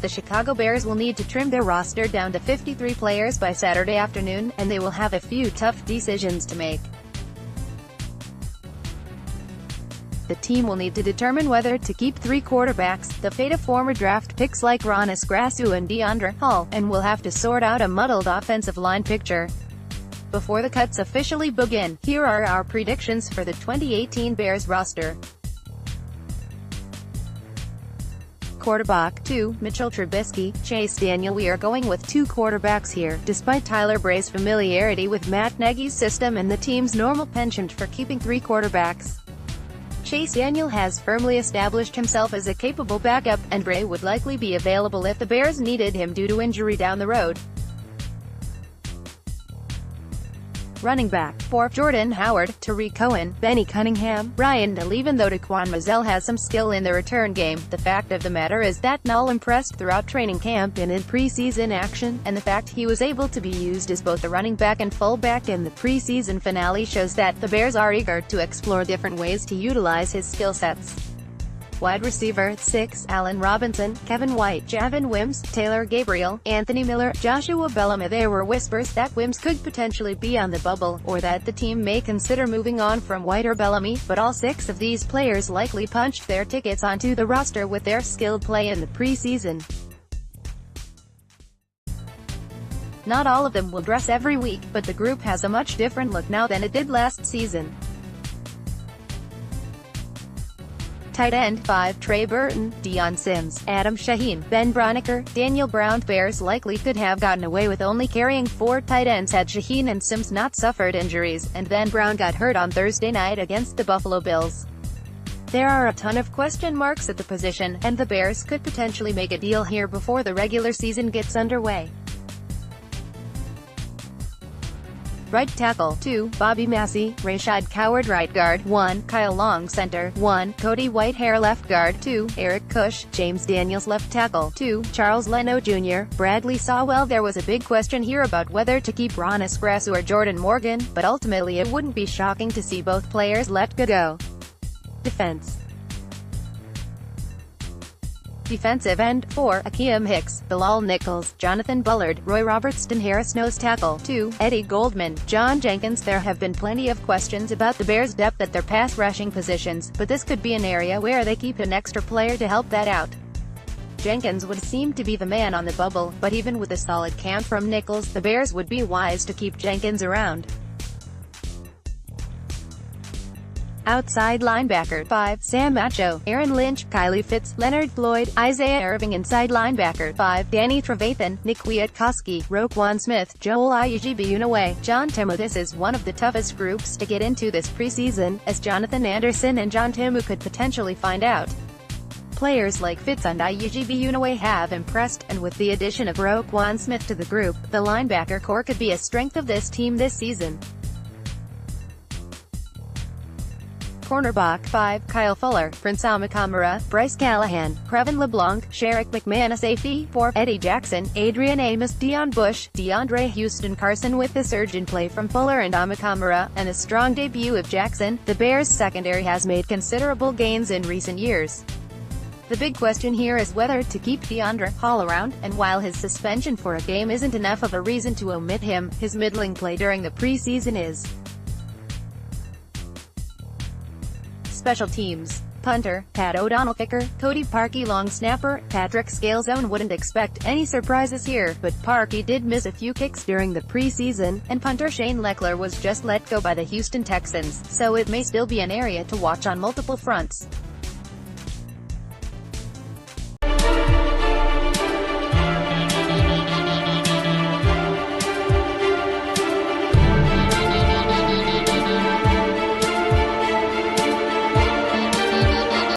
The Chicago Bears will need to trim their roster down to 53 players by Saturday afternoon, and they will have a few tough decisions to make. The team will need to determine whether to keep 3 quarterbacks, the fate of former draft picks like Hroniss, Grasu and Deiondre, and will have to sort out a muddled offensive line picture. Before the cuts officially begin, here are our predictions for the 2018 Bears roster. Quarterback 2, Mitchell Trubisky, Chase Daniel. We are going with 2 quarterbacks here, despite Tyler Bray's familiarity with Matt Nagy's system and the team's normal penchant for keeping 3 quarterbacks. Chase Daniel has firmly established himself as a capable backup, and Bray would likely be available if the Bears needed him due to injury down the road. Running back 4, Jordan Howard, Tariq Cohen, Benny Cunningham, Ryan Neal. Even though Daquan Mizell has some skill in the return game, the fact of the matter is that Neal impressed throughout training camp and in preseason action, and the fact he was able to be used as both a running back and fullback in the preseason finale shows that the Bears are eager to explore different ways to utilize his skill sets. Wide receiver 6, Allen Robinson, Kevin White, Javon Wims, Taylor Gabriel, Anthony Miller, Joshua Bellamy. There were whispers that Wims could potentially be on the bubble, or that the team may consider moving on from White or Bellamy, but all 6 of these players likely punched their tickets onto the roster with their skilled play in the preseason. Not all of them will dress every week, but the group has a much different look now than it did last season. Tight end 5, Trey Burton, Dion Sims, Adam Shaheen, Ben Broniker, Daniel Brown. Bears likely could have gotten away with only carrying 4 tight ends had Shaheen and Sims not suffered injuries, and then Brown got hurt on Thursday night against the Buffalo Bills. There are a ton of question marks at the position, and the Bears could potentially make a deal here before the regular season gets underway. Right tackle 2, Bobby Massey, Rashad Coward. Right guard 1, Kyle Long. Center 1, Cody Whitehair. Left guard 2, Eric Cush, James Daniels. Left tackle 2, Charles Leno Jr., Bradley Sowell. There was a big question here about whether to keep Hroniss, Grasu or Jordan Morgan, but ultimately it wouldn't be shocking to see both players let go. Defense. Defensive end 4, Akiem Hicks, Bilal Nichols, Jonathan Bullard, Roy Robertson. Harris. Nose tackle 2, Eddie Goldman, John Jenkins. There have been plenty of questions about the Bears' depth at their pass rushing positions, but this could be an area where they keep an extra player to help that out. Jenkins would seem to be the man on the bubble, but even with a solid camp from Nichols, the Bears would be wise to keep Jenkins around. Outside linebacker 5, Sam Macho, Aaron Lynch, Kylie Fitz, Leonard Floyd, Isaiah Irving. Inside linebacker 5, Danny Trevathan, Nick Kwiatkowski, Roquan Smith, Joel Ayujibiunaway, John Timu. This is one of the toughest groups to get into this preseason, as Jonathan Anderson and John Timu could potentially find out. Players like Fitz and Ayujibiunaway have impressed, and with the addition of Roquan Smith to the group, the linebacker core could be a strength of this team this season. Cornerback 5, Kyle Fuller, Prince Amukamara, Bryce Callahan, Crevin LeBlanc, Sherrick McMahon. Safety 4, Eddie Jackson, Adrian Amos, Dion Bush, Deiondre Houston Carson. With the surge in play from Fuller and Amukamara, and a strong debut of Jackson, the Bears' secondary has made considerable gains in recent years. The big question here is whether to keep Deiondre Hall around, and while his suspension for a game isn't enough of a reason to omit him, his middling play during the preseason is. Special teams. Punter, Pat O'Donnell. Kicker, Cody Parkey. Long snapper, Patrick Scalezone. Wouldn't expect any surprises here, but Parkey did miss a few kicks during the preseason, and punter Shane Lechler was just let go by the Houston Texans, so it may still be an area to watch on multiple fronts.